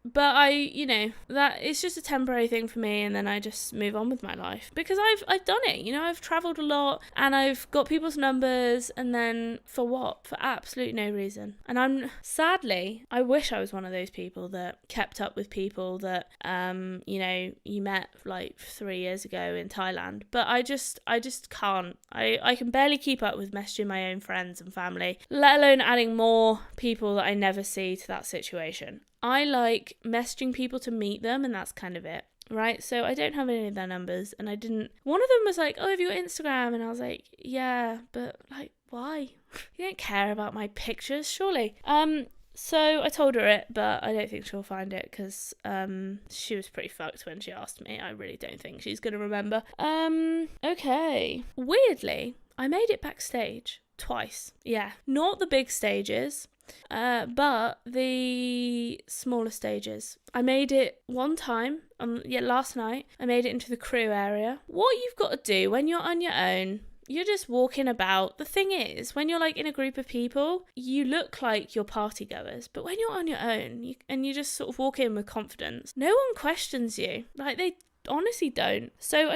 But that it's just a temporary thing for me, and then I just move on with my life because I've done it. I've traveled a lot and I've got people's numbers, and then for what? For absolutely no reason. And I wish I was one of those people that kept up with people that you met like 3 years ago in Thailand. But I just can't. I can barely keep up with messaging my own friends and family, let alone adding more people that I never see to that situation. I like messaging people to meet them, and that's kind of it, right? So I don't have any of their numbers, and I didn't. One of them was like, oh, have you got Instagram? And I was like, yeah, but why? You don't care about my pictures, surely. So I told her it, but I don't think she'll find it because she was pretty fucked when she asked me. I really don't think she's going to remember. Okay. Weirdly, I made it backstage twice. Yeah, not the big stages. But the smaller stages. I made it one time, last night. I made it into the crew area. What you've got to do when you're on your own, you're just walking about. The thing is, when you're in a group of people, you look like you're party goers. But when you're on your own, you just sort of walk in with confidence, no one questions you. They honestly don't. So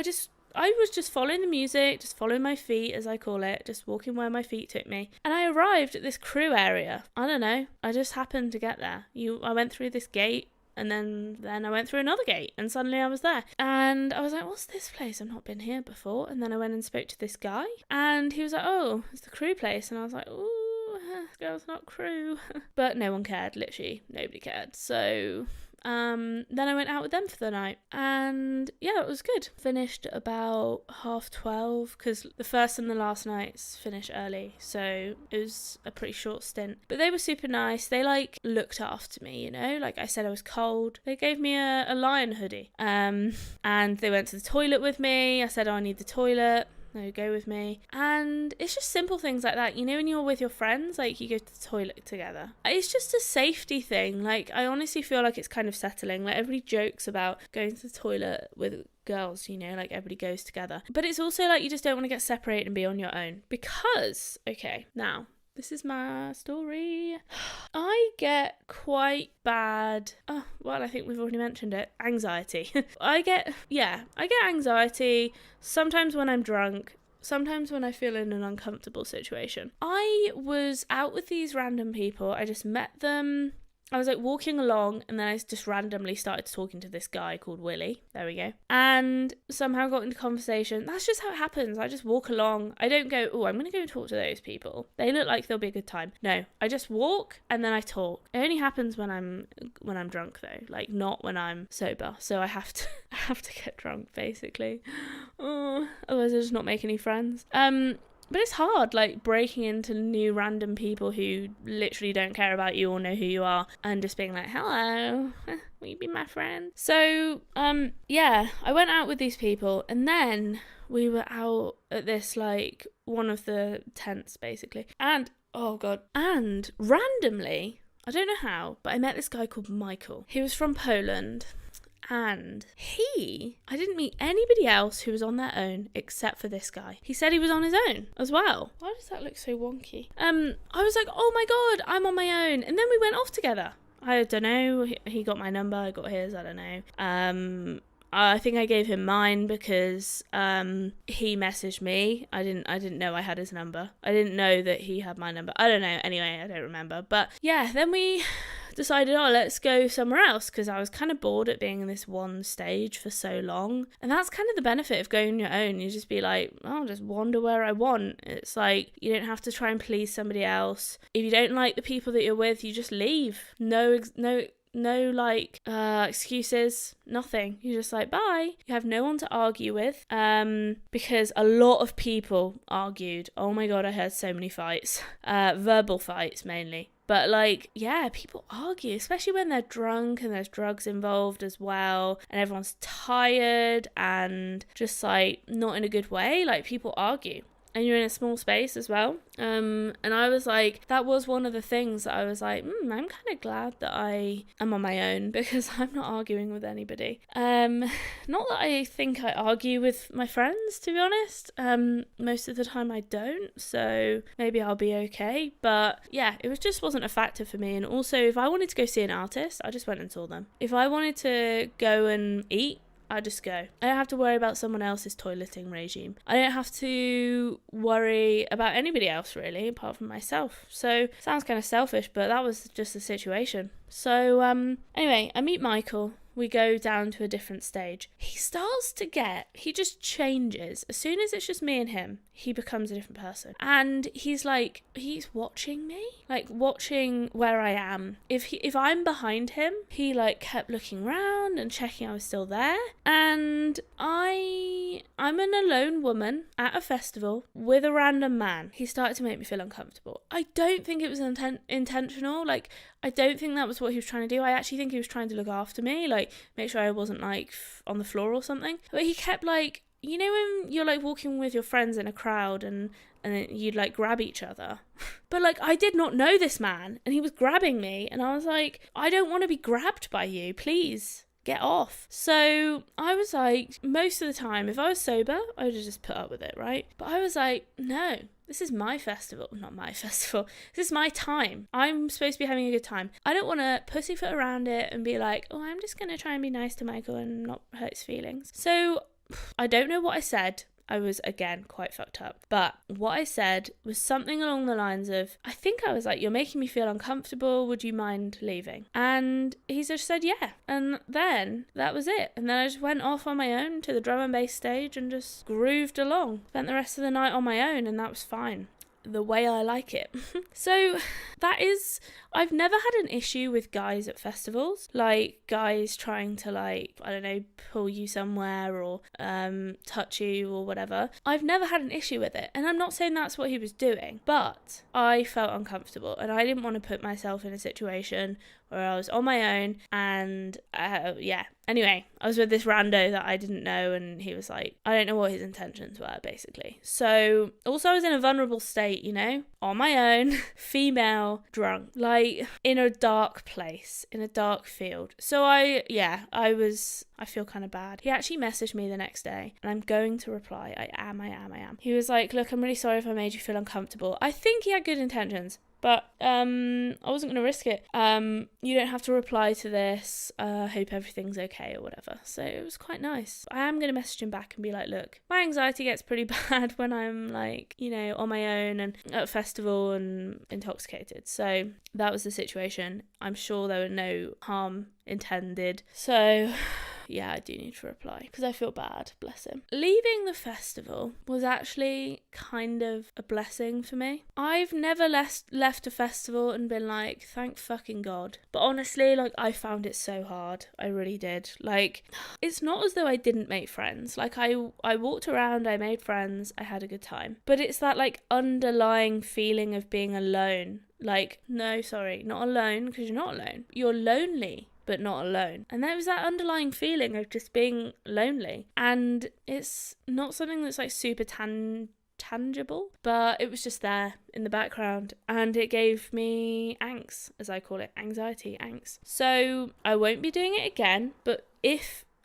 I was just following the music, just following my feet, as I call it, just walking where my feet took me. And I arrived at this crew area. I don't know. I just happened to get there. I went through this gate, and then I went through another gate, and suddenly I was there. And I was like, what's this place? I've not been here before. And then I went and spoke to this guy, and he was like, oh, it's the crew place. And I was like, ooh, this girl's not crew. But no one cared, literally. Nobody cared. So then I went out with them for the night, and yeah, it was good. Finished about 12:30 because the first and the last nights finish early, so it was a pretty short stint. But they were super nice. They looked after me, I said I was cold. They gave me a lion hoodie, and they went to the toilet with me. I said, oh, I need the toilet. No, go with me. And it's just simple things like that. When you're with your friends, you go to the toilet together. It's just a safety thing. I honestly feel like it's kind of settling. Everybody jokes about going to the toilet with girls, everybody goes together. But it's also you just don't want to get separated and be on your own. Because, okay, now, this is my story. I get quite bad, I think we've already mentioned it, anxiety. I get anxiety sometimes when I'm drunk, sometimes when I feel in an uncomfortable situation. I was out with these random people. I just met them. I was like walking along and then I just randomly started talking to this guy called Willie. There we go. And somehow got into conversation. That's just how it happens. I just walk along. I don't go, I'm going to go and talk to those people. They look like they'll be a good time. No, I just walk and then I talk. It only happens when I'm drunk though, like not when I'm sober. So I have to get drunk basically. Otherwise I just not make any friends. But it's hard, like, breaking into new random people who literally don't care about you or know who you are and just being like, hello, will you be my friend? So, I went out with these people and then we were out at this, like, one of the tents, basically. And, and randomly, I don't know how, but I met this guy called Michael. He was from Poland. And I didn't meet anybody else who was on their own except for this guy. He said he was on his own as well. Why does that look so wonky? I was like, oh my God, I'm on my own. And then we went off together. I don't know. He got my number. I got his. I don't know. I think I gave him mine because he messaged me. I didn't know I had his number. I didn't know that he had my number. I don't know. Anyway, I don't remember. But yeah, then we decided, let's go somewhere else because I was kind of bored at being in this one stage for so long. And that's kind of the benefit of going on your own. You just be like, I'll just wander where I want. It's like you don't have to try and please somebody else. If you don't like the people that you're with, you just leave. No excuses, nothing. You're just like, bye. You have no one to argue with, because a lot of people argued. Oh my God, I heard so many fights, verbal fights mainly. But people argue, especially when they're drunk and there's drugs involved as well, and everyone's tired and just not in a good way. Like, people argue. And you're in a small space as well. And I was like, that was one of the things that I was like, I'm kind of glad that I am on my own because I'm not arguing with anybody. Not that I think I argue with my friends, to be honest. Most of the time I don't, so maybe I'll be okay. But yeah, it wasn't a factor for me. And also, if I wanted to go see an artist, I just went and saw them. If I wanted to go and eat, I just go. I don't have to worry about someone else's toileting regime. I don't have to worry about anybody else, really, apart from myself. So, sounds kind of selfish, but that was just the situation. So, anyway, I meet Michael. We go down to a different stage. He just changes. As soon as it's just me and him, he becomes a different person. And he's watching me, watching where I am. If I'm behind him, he kept looking around and checking I was still there. And I'm an alone woman at a festival with a random man. He started to make me feel uncomfortable. I don't think it was intentional. I don't think that was what he was trying to do. I actually think he was trying to look after me, make sure I wasn't on the floor or something. But he kept you know when you're walking with your friends in a crowd and then you'd grab each other. But I did not know this man and he was grabbing me and I was like, I don't want to be grabbed by you, please. Get off. So I was most of the time, if I was sober, I would have just put up with it, right? But I was no, this is my festival. Not my festival. This is my time. I'm supposed to be having a good time. I don't want to pussyfoot around it and be I'm just going to try and be nice to Michael and not hurt his feelings. So I don't know what I said. I was, again, quite fucked up. But what I said was something along the lines of, I think I was you're making me feel uncomfortable. Would you mind leaving? And he just said, yeah. And then that was it. And then I just went off on my own to the drum and bass stage and just grooved along. Spent the rest of the night on my own and that was fine. The way I like it. So I've never had an issue with guys at festivals, guys trying to I don't know, pull you somewhere or touch you or whatever. I've never had an issue with it, and I'm not saying that's what he was doing, but I felt uncomfortable and I didn't want to put myself in a situation where I was on my own and anyway, I was with this rando that I didn't know and he was I don't know what his intentions were, basically. So also I was in a vulnerable state, on my own, female, drunk, in a dark place, in a dark field. So I feel kind of bad. He actually messaged me the next day and I'm going to reply. I am. He was look, I'm really sorry if I made you feel uncomfortable. I think he had good intentions. but I wasn't going to risk it. You don't have to reply to this. Hope everything's okay or whatever. So it was quite nice. I am going to message him back and be like, look, my anxiety gets pretty bad when I'm like, you know, on my own and at a festival and intoxicated. So that was the situation. I'm sure there were no harm intended. So yeah, I do need to reply because I feel bad, bless him. Leaving the festival was actually kind of a blessing for me. I've never left a festival and been like, thank fucking God. But honestly, like, I found it so hard. I really did. Like, it's not as though I didn't make friends. Like, I walked around, I made friends, I had a good time. But it's that, like, underlying feeling of being alone. Like, no, sorry, not alone, because you're not alone. You're lonely, but not alone. And there was that underlying feeling of just being lonely. And it's not something that's like super tangible, but it was just there in the background, and it gave me angst, as I call it, anxiety, angst. So I won't be doing it again, but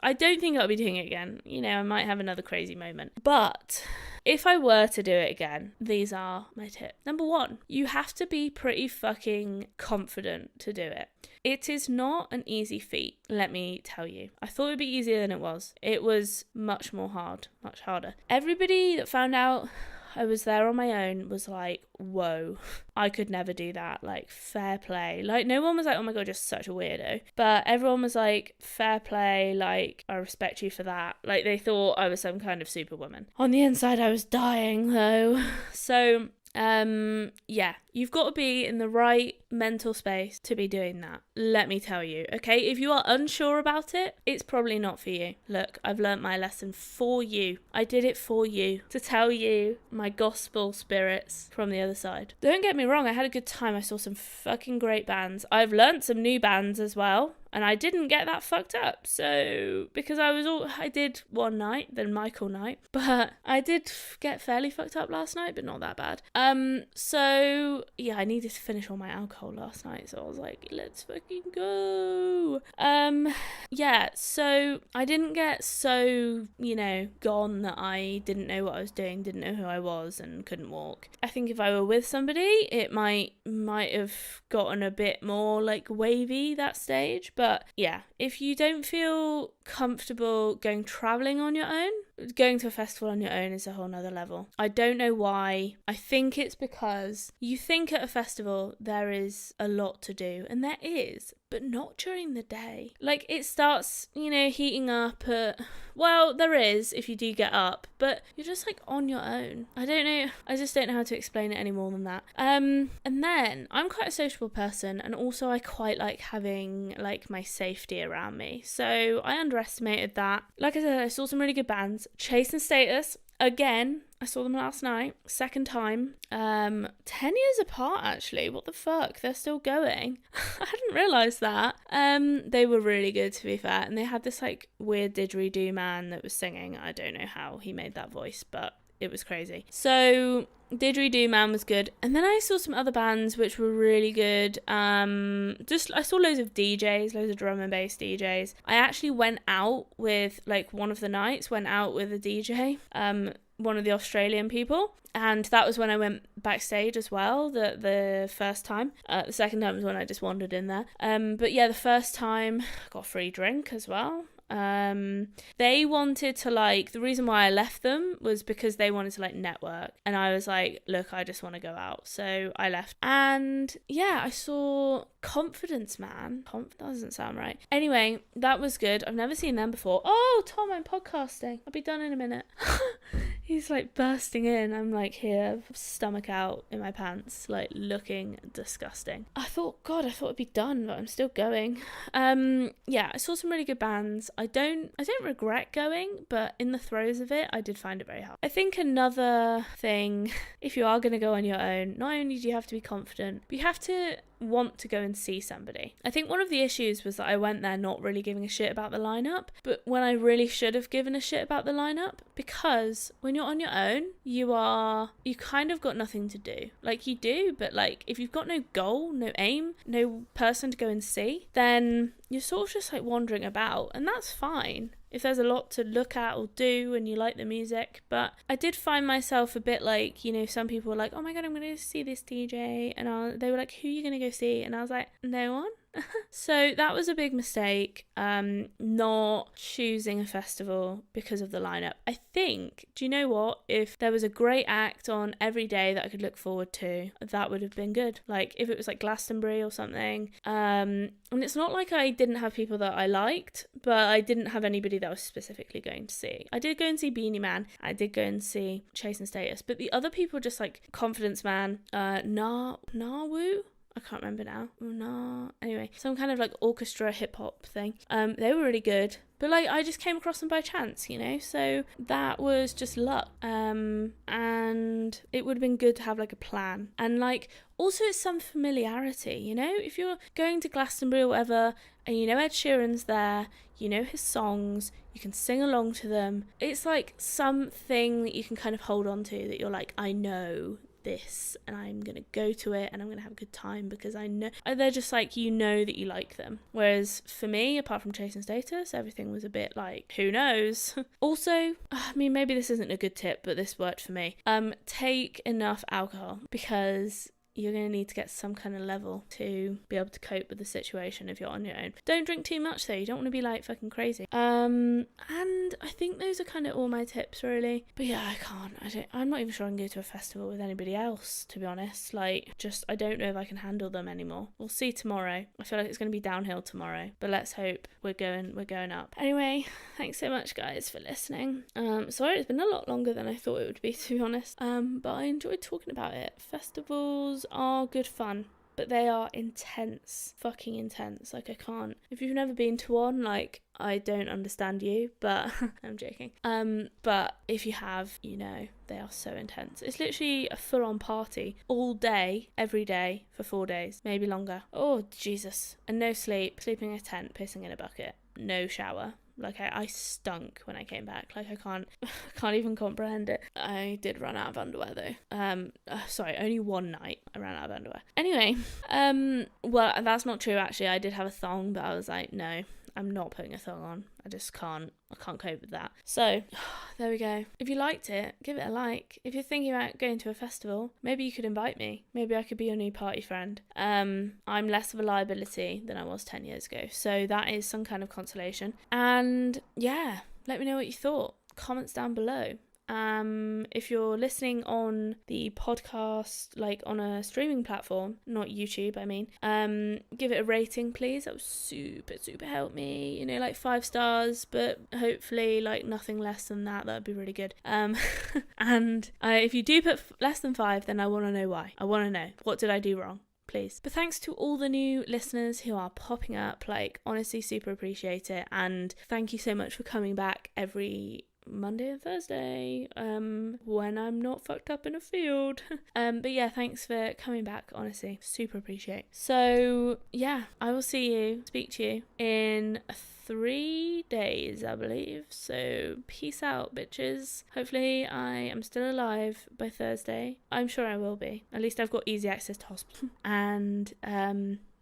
I don't think I'll be doing it again. You know, I might have another crazy moment. But if I were to do it again, these are my tips. Number 1, you have to be pretty fucking confident to do it. It is not an easy feat, let me tell you. I thought it would be easier than it was. It was much harder. Everybody that found out I was there on my own was like, whoa, I could never do that. Like, fair play. Like, no one was like, oh my God, you're such a weirdo. But everyone was like, fair play. Like, I respect you for that. Like, they thought I was some kind of superwoman. On the inside, I was dying though. So yeah, you've got to be in the right mental space to be doing that. Let me tell you, okay? If you are unsure about it, it's probably not for you. Look, I've learnt my lesson for you. I did it for you, to tell you my gospel spirits from the other side. Don't get me wrong, I had a good time. I saw some fucking great bands. I've learnt some new bands as well. And I didn't get that fucked up. So, because I did one night, then Michael night. But I did get fairly fucked up last night, but not that bad. So, yeah, I needed to finish all my alcohol last night. So I was like, let's fucking go. Yeah, so I didn't get so, you know, gone that I didn't know what I was doing, didn't know who I was, and couldn't walk. I think if I were with somebody, it might have gotten a bit more, like, wavy that stage. But yeah, if you don't feel comfortable going travelling on your own, going to a festival on your own is a whole nother level. I don't know why. I think it's because you think at a festival there is a lot to do, and there is, but not during the day. Like, it starts, you know, heating up well, there is if you do get up, but you're just like on your own. I don't know. I just don't know how to explain it any more than that. And then I'm quite a sociable person, and also I quite like having like my safety around me. So I underestimated that. Like I said, I saw some really good bands. Chase and Status, again, I saw them last night, second time, 10 years apart actually, what the fuck, they're still going. I hadn't realised that. They were really good, to be fair, and they had this like weird didgeridoo man that was singing. I don't know how he made that voice, but it was crazy. So didgeridoo man was good, and then I saw some other bands which were really good. I saw loads of DJs, loads of drum and bass DJs. I actually went out with, like, one of the nights went out with a DJ, one of the Australian people, and that was when I went backstage as well, the first time. The second time was when I just wandered in there, but yeah, the first time I got a free drink as well. They wanted to, like, the reason why I left them was because they wanted to, like, network, and I was like, look, I just want to go out, so I left. And yeah, I saw Confidence Man. That doesn't sound right. Anyway, that was good. I've never seen them before. Oh, Tom, I'm podcasting. I'll be done in a minute. He's like bursting in. I'm like here, stomach out in my pants, like looking disgusting. I thought it'd be done, but I'm still going. Yeah, I saw some really good bands. I don't regret going, but in the throes of it, I did find it very hard. I think another thing, if you are going to go on your own, not only do you have to be confident, but you have to want to go and see somebody. I think one of the issues was that I went there not really giving a shit about the lineup, but when I really should have given a shit about the lineup, because when you're on your own, you kind of got nothing to do. Like, you do, but like if you've got no goal, no aim, no person to go and see, then you're sort of just like wandering about, and that's fine if there's a lot to look at or do and you like the music. But I did find myself a bit like, you know, some people were like, oh my god, I'm going to see this DJ, and they were like, who are you going to go see? And I was like, no one. So that was a big mistake, not choosing a festival because of the lineup. I think, do you know what, if there was a great act on every day that I could look forward to, that would have been good. Like if it was like Glastonbury or something, and it's not like I didn't have people that I liked, but I didn't have anybody that I was specifically going to see. I did go and see Beanie Man, I did go and see Chase and Status, but the other people, just like Confidence Man, Nawu, I can't remember now. No. Anyway, some kind of like orchestra hip hop thing. They were really good. But like I just came across them by chance, you know? So that was just luck. And it would have been good to have like a plan. And like also it's some familiarity, you know? If you're going to Glastonbury or whatever and you know Ed Sheeran's there, you know his songs, you can sing along to them. It's like something that you can kind of hold on to, that you're like, I know this and I'm gonna go to it and I'm gonna have a good time because I know they're just like, you know that you like them. Whereas for me, apart from Chase and Status, everything was a bit like, who knows. Also, I mean, maybe this isn't a good tip, but this worked for me. Take enough alcohol, because you're going to need to get some kind of level to be able to cope with the situation if you're on your own. Don't drink too much though, you don't want to be like fucking crazy. And I think those are kind of all my tips really. But yeah, I'm not even sure I can go to a festival with anybody else, to be honest. Like, just, I don't know if I can handle them anymore. We'll see tomorrow. I feel like it's going to be downhill tomorrow, but let's hope we're going up. Anyway, thanks so much guys for listening. Sorry it's been a lot longer than I thought it would be, to be honest. But I enjoyed talking about it. Festivals are good fun, but they are intense, fucking intense. Like, I can't, if you've never been to one, like, I don't understand you, but I'm joking. But if you have, you know, they are so intense. It's literally a full-on party all day, every day for 4 days, maybe longer. Oh Jesus. And no sleep, sleeping in a tent, pissing in a bucket, no shower. Like, I stunk when I came back. Like, I can't even comprehend it. I did run out of underwear, though. Sorry, only one night I ran out of underwear. Anyway, well, that's not true, actually. I did have a thong, but I was like, no, I'm not putting a thong on. I just can't. I can't cope with that. So, there we go. If you liked it, give it a like. If you're thinking about going to a festival, maybe you could invite me. Maybe I could be your new party friend. I'm less of a liability than I was 10 years ago. So that is some kind of consolation. And yeah, let me know what you thought. Comments down below. If you're listening on the podcast, like on a streaming platform, not YouTube, I mean, give it a rating, please. That would super help me, you know, like 5 stars, but hopefully like nothing less than that. That'd be really good. And if you do put less than 5, then I want to know why. I want to know, what did I do wrong? Please. But thanks to all the new listeners who are popping up, like, honestly super appreciate it. And thank you so much for coming back every Monday and Thursday when I'm not fucked up in a field. But yeah, thanks for coming back, honestly, super appreciate. So yeah, I will speak to you in 3 days, I believe. So peace out, bitches. Hopefully I am still alive by Thursday. I'm sure I will be. At least I've got easy access to hospital. And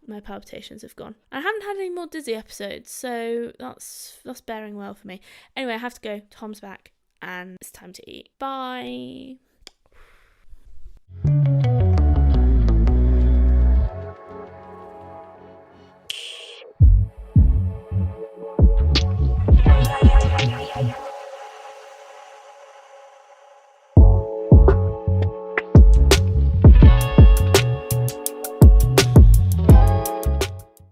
my palpitations have gone. I haven't had any more dizzy episodes, so that's bearing well for me. Anyway, I have to go. Tom's back, and it's time to eat. Bye.